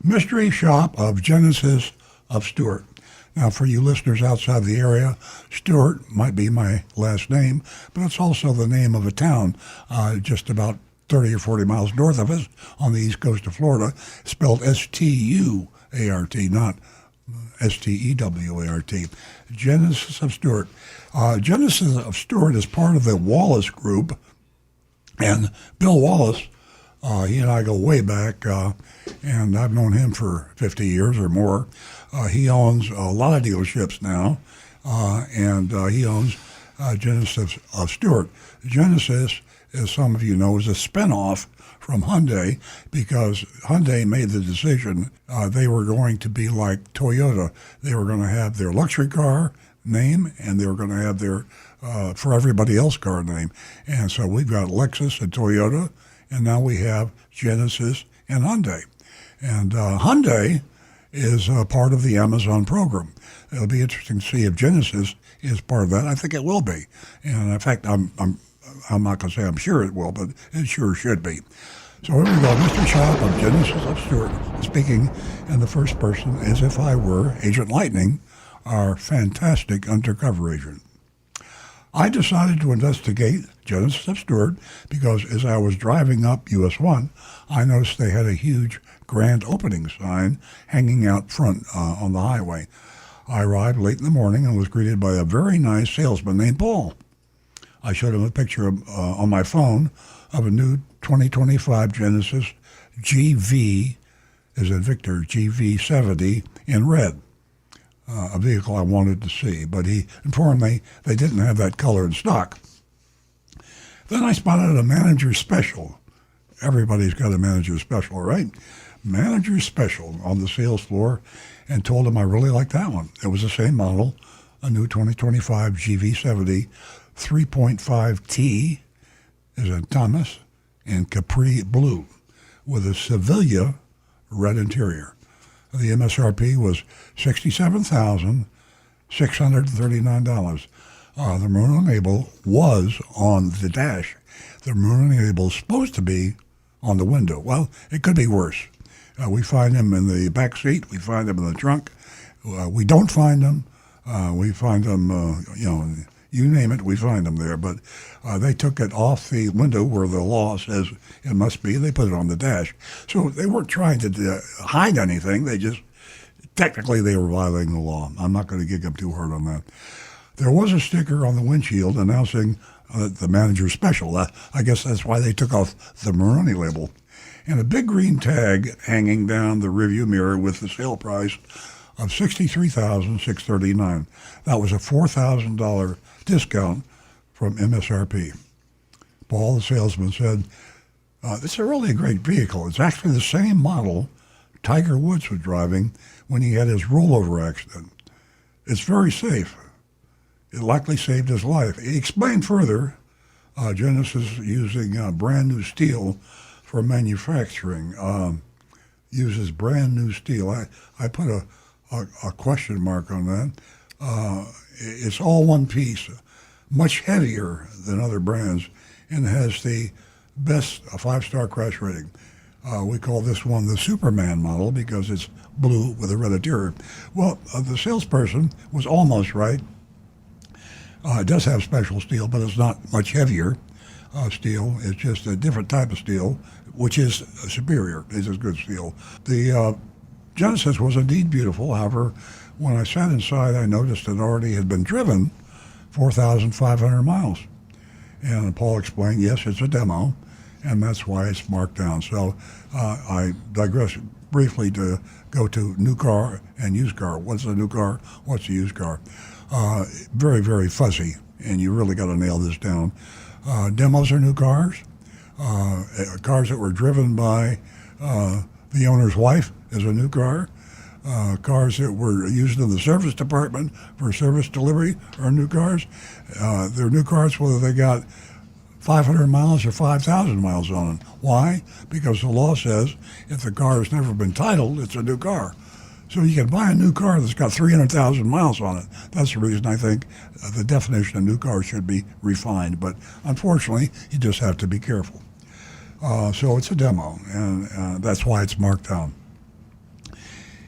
Mystery Shop of Genesis of Stuart. Now, for you listeners outside the area, Stuart might be my last name, but it's also the name of a town just about 30 or 40 miles north of us on the east coast of Florida, spelled S-T-U-A-R-T, not S-T-E-W-A-R-T. Genesis of Stuart. Genesis of Stuart is part of the Wallace Group, and Bill Wallace, he and I go way back, and I've known him for 50 years or more. He owns a lot of dealerships now, and he owns Genesis of Stuart. Genesis, as some of you know, is a spinoff from Hyundai because Hyundai made the decision they were going to be like Toyota. They were going to have their luxury car name, and they were going to have their for everybody else car name. And so we've got Lexus and Toyota, and now we have Genesis and Hyundai. And Hyundai is part of the Amazon program. It'll be interesting to see if Genesis is part of that. I think it will be. And in fact, I'm not going to say I'm sure it will, but it sure should be. So here we go. Mr. Shop of Genesis of Stuart speaking in the first person as if I were Agent Lightning, our fantastic undercover agent. I decided to investigate Genesis of Stuart because as I was driving up US 1, I noticed they had a huge grand opening sign hanging out front on the highway. I arrived late in the morning and was greeted by a very nice salesman named Paul. I showed him a picture on my phone of a new 2025 Genesis GV, as in Victor, GV70 in red. A vehicle I wanted to see, but he informed me they didn't have that color in stock. Then I spotted a manager special. Everybody's got a manager special, right? Manager special on the sales floor, and told him I really liked that one. It was the same model, a new 2025 GV70 3.5T, as in Thomas, and Capri blue, with a Sevilla red interior. The MSRP was $67,639. The maroon label was on the dash. The maroon label is supposed to be on the window. Well, it could be worse. We find them in the back seat. We find them in the trunk. We don't find them. We find them, you name it, we find them there. But they took it off the window where the law says it must be. They put it on the dash. So they weren't trying to hide anything. Technically, they were violating the law. I'm not going to gig up too hard on that. There was a sticker on the windshield announcing the manager special. I guess that's why they took off the Maroni label. And a big green tag hanging down the rearview mirror with the sale price of $63,639. That was a $4,000 discount from MSRP. Paul, the salesman, said, "This is really a great vehicle. It's actually the same model Tiger Woods was driving when he had his rollover accident. It's very safe. It likely saved his life." He explained further, Genesis using brand new steel for manufacturing, uses brand new steel. I put a question mark on that. It's all one piece, much heavier than other brands, and has the best 5-star crash rating. We call this one the Superman model because it's blue with a red interior. Well, the salesperson was almost right. It does have special steel, but it's not much heavier steel. It's just a different type of steel, which is superior. It's as good steel. The Genesis was indeed beautiful. However, when I sat inside, I noticed it already had been driven 4,500 miles. And Paul explained, yes, it's a demo, and that's why it's marked down. So I digress briefly to go to new car and used car. What's a new car? What's a used car? Very, very fuzzy, and you really got to nail this down. Demos are new cars. Cars that were driven by the owner's wife is a new car. Cars that were used in the service department for service delivery are new cars. They're new cars whether they got 500 miles or 5,000 miles on it. Why? Because the law says if the car has never been titled, it's a new car. So you can buy a new car that's got 300,000 miles on it. That's the reason I think the definition of new car should be refined. But unfortunately, you just have to be careful. So it's a demo, and that's why it's marked down.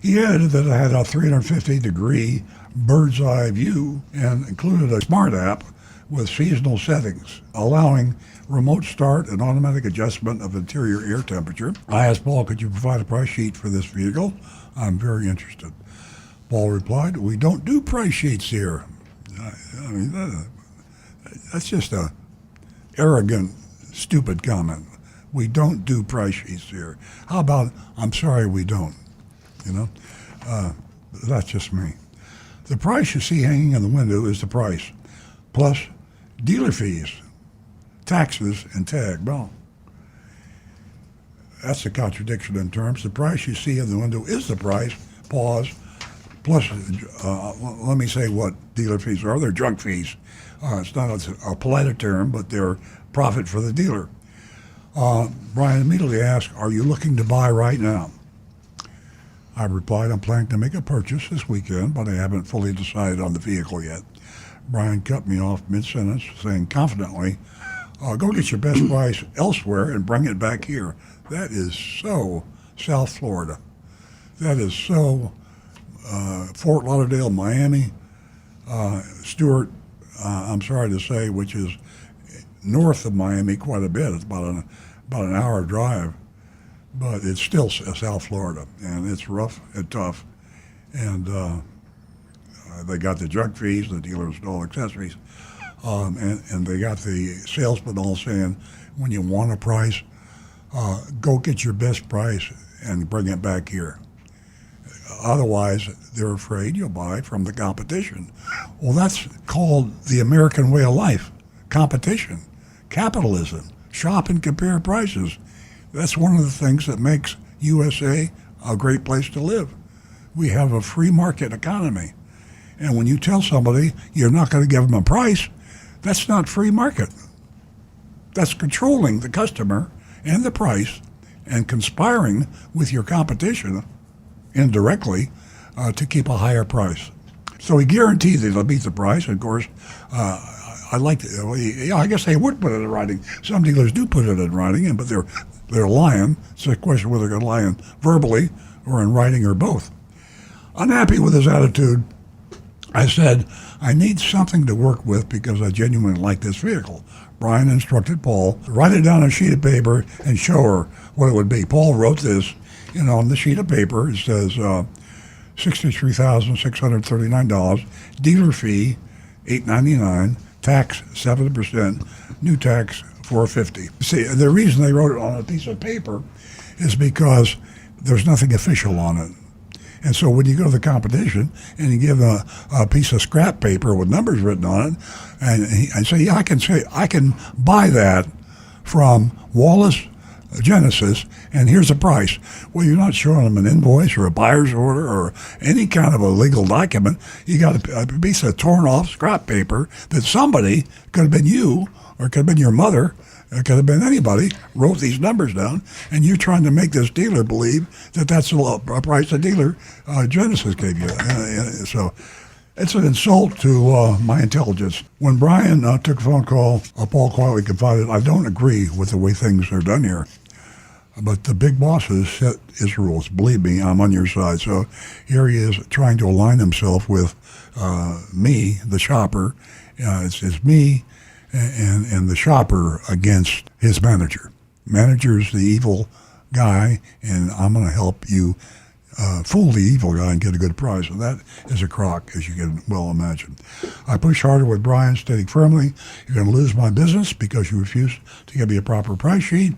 He added that it had a 350-degree bird's eye view and included a smart app with seasonal settings, allowing remote start and automatic adjustment of interior air temperature. I asked Paul, could you provide a price sheet for this vehicle? I'm very interested. Paul replied, we don't do price sheets here. I mean, that's just a arrogant, stupid comment. We don't do price sheets here. How about, I'm sorry we don't, you know? That's just me. The price you see hanging in the window is the price, plus dealer fees, taxes, and tag. Well, that's a contradiction in terms. The price you see in the window is the price, pause, plus, let me say what dealer fees are. They're junk fees. It's not a polite term, but they're profit for the dealer. Brian immediately asked, are you looking to buy right now? I replied, I'm planning to make a purchase this weekend, but I haven't fully decided on the vehicle yet. Brian cut me off mid-sentence, saying confidently, go get your best price elsewhere and bring it back here. That is so South Florida. That is so Fort Lauderdale, Miami, Stuart, I'm sorry to say, which is north of Miami quite a bit. It's about an hour drive, but it's still South Florida, and it's rough and tough. And they got the junk fees, the dealers and all accessories, and they got the salesman all saying, when you want a price, go get your best price and bring it back here. Otherwise, they're afraid you'll buy from the competition. Well, that's called the American way of life, competition, capitalism, shop and compare prices. That's one of the things that makes USA a great place to live. We have a free market economy. And when you tell somebody you're not going to give them a price, that's not free market. That's controlling the customer and the price and conspiring with your competition indirectly to keep a higher price. So he guaranteed that he'll beat the price. Of course, I guess they would put it in writing. Some dealers do put it in writing, but they're lying. It's a question whether they're lying verbally or in writing or both. Unhappy with his attitude, I said, I need something to work with because I genuinely like this vehicle. Brian instructed Paul to write it down on a sheet of paper and show her what it would be. Paul wrote this, on the sheet of paper. It says $63,639, dealer fee $899, tax 7%, new tax $450. See, the reason they wrote it on a piece of paper is because there's nothing official on it. And so when you go to the competition and you give a piece of scrap paper with numbers written on it, and say, yeah, I can buy that from Wallace Genesis, and here's the price. Well, you're not showing them an invoice or a buyer's order or any kind of a legal document. You got a piece of torn off scrap paper that somebody, could have been you or could have been your mother, it could have been anybody, wrote these numbers down, and you're trying to make this dealer believe that that's a price the dealer Genesis gave you. So it's an insult to my intelligence. When Brian took a phone call, Paul quietly confided, I don't agree with the way things are done here. But the big bosses set his rules. Believe me, I'm on your side. So here he is trying to align himself with me, the shopper. It's me and the shopper against his manager. Manager's the evil guy, and I'm going to help you fool the evil guy and get a good price. And that is a crock, as you can well imagine. I pushed harder with Brian, stating firmly, you're going to lose my business because you refuse to give me a proper price sheet.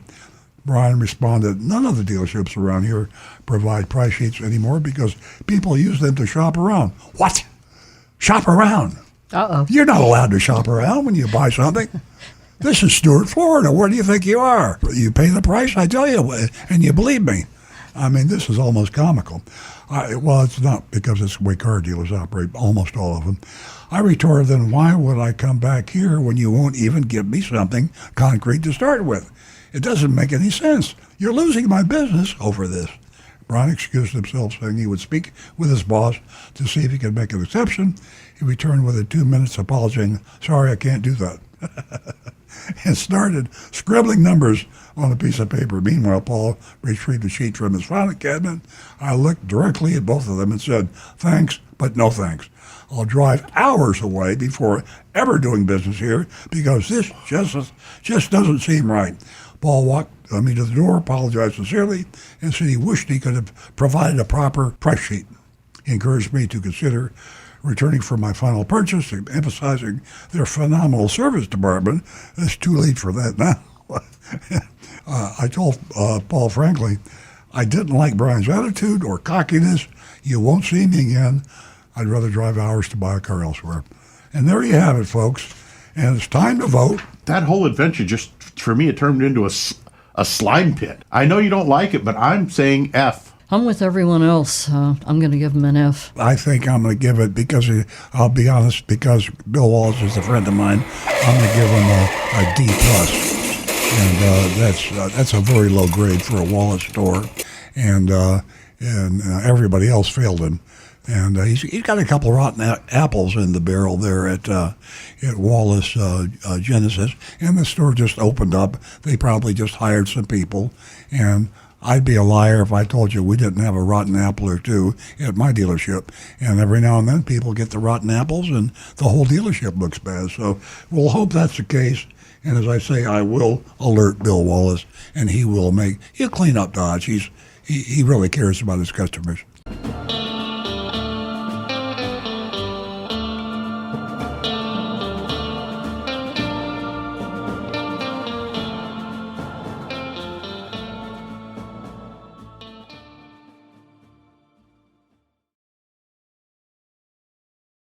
Brian responded, none of the dealerships around here provide price sheets anymore because people use them to shop around. What? Shop around? Uh-oh. You're not allowed to shop around when you buy something. This is Stuart, Florida. Where do you think you are? You pay the price, I tell you, and you believe me. I mean, this is almost comical. Well, it's not, because it's the way car dealers operate, almost all of them. I retorted, then why would I come back here when you won't even give me something concrete to start with? It doesn't make any sense. You're losing my business over this. Brian excused himself, saying he would speak with his boss to see if he could make an exception. He returned within 2 minutes apologizing, sorry, I can't do that. and started scribbling numbers on a piece of paper. Meanwhile, Paul retrieved a sheet from his filing cabinet. I looked directly at both of them and said, "Thanks, but no thanks. I'll drive hours away before ever doing business here because this just doesn't seem right." Paul walked me to the door, apologized sincerely, and said he wished he could have provided a proper price sheet. He encouraged me to consider returning for my final purchase, emphasizing their phenomenal service department. It's too late for that now. I told Paul frankly, I didn't like Brian's attitude or cockiness. You won't see me again. I'd rather drive hours to buy a car elsewhere. And there you have it, folks. And it's time to vote. That whole adventure just, for me, it turned into a slime pit. I know you don't like it, but I'm saying F. I'm with everyone else. I'm going to give him an F. I think I'm going to give it, because I'll be honest, because Bill Wallace is a friend of mine, I'm going to give him a D+. And that's a very low grade for a Wallace store. And everybody else failed him. And he's got a couple rotten apples in the barrel there at Wallace Genesis. And the store just opened up. They probably just hired some people. And I'd be a liar if I told you we didn't have a rotten apple or two at my dealership. And every now and then people get the rotten apples and the whole dealership looks bad. So we'll hope that's the case. And as I say, I will alert Bill Wallace, and he'll clean up Dodge. He really cares about his customers.